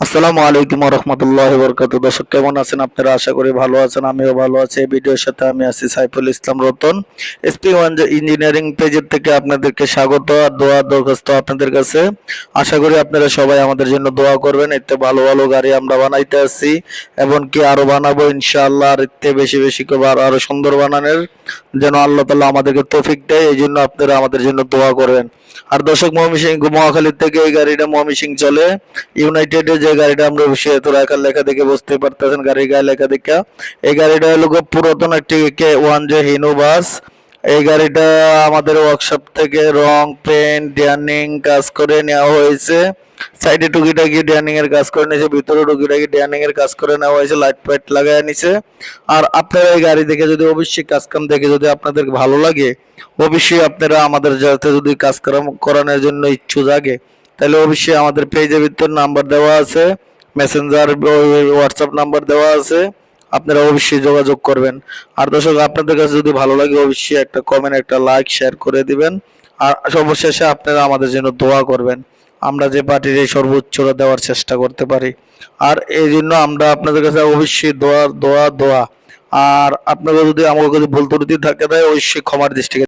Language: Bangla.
আসসালামু আলাইকুম রহমতুল্লাহ বরকাত। দর্শক কেমন আছেন আপনারা? আশা করি ভালো আছেন, আমিও ভালো আছি। এই ভিডিওর সাথে আমি আছি সাইফুল ইসলাম রতন। SP1 ইঞ্জিনিয়ারিং পেজের থেকে আপনাদেরকে স্বাগত আর দোয়া দরখাস্ত আপনাদের কাছে। আশা করি আপনারা সবাই আমাদের জন্য দোয়া করবেন। এতে ভালো ভালো গাড়ি আমরা বানাইতে আসছি, এমনকি আরো বানাবো ইনশাআল্লাহ। আর এতে বেশি বেশি করে আরো সুন্দর বানানোর যেন আল্লাহ তাআলা আমাদেরকে তৌফিক দেয়, এই জন্য আপনারা আমাদের জন্য দোয়া করবেন। আর দর্শক, ময়মনসিংহ মহাখালী থেকে এই গাড়িটা ময়মনসিংহ চলে। ইউনাইটেডের যে গাড়িটা আমরা সেতু রাখার লেখা দেখে বুঝতে পারতেছেন, গাড়ির গায়ে লেখা দেখা। এই গাড়িটা হলো পুরাতন একটি K1 যে হিনো বাস। এই গাড়িটা আমাদের ওয়ার্কশপ থেকে রং, পেন্ট, ডিয়ানিং কাজ করে নেওয়া হয়েছে। সাইডে টুকিটাকি ডিয়ানিং এর কাজ করে নিয়েছে, ভিতরে টুকিটাকি ডিয়ানিং এর কাজ করে নেওয়া হয়েছে, লাইট ফাইট লাগায় নিছে। আর আপনারা এই গাড়ি দেখে যদি অবশ্যই কাজ কাম দেখে যদি আপনাদের ভালো লাগে, অবশ্যই আপনারা আমাদের যাতে যদি কাজ করানোর জন্য ইচ্ছুক জাগে, তাহলে অবশ্যই আমাদের পেজের ভিতর নাম্বার দেওয়া আছে, মেসেঞ্জার হোয়াটসঅ্যাপ নাম্বার দেওয়া আছে, আপনারা অবশ্যই যোগাযোগ করবেন। আর দর্শক, আপনাদের কাছে যদি ভালো লাগে অবশ্যই একটা কমেন্ট, একটা লাইক, শেয়ার করে দিবেন। আর সর্বশেষে আপনারা আমাদের জন্য দোয়া করবেন, আমরা যে পার্টির এই সর্বোচ্চটা দেওয়ার চেষ্টা করতে পারি। আর এই জন্য আমরা আপনাদের কাছে অবশ্যই দোয়া দোয়া দোয়া। আর আপনারা যদি আমার কাছে ভুল ত্রুটি থাকে তাই অবশ্যই ক্ষমার দৃষ্টিতে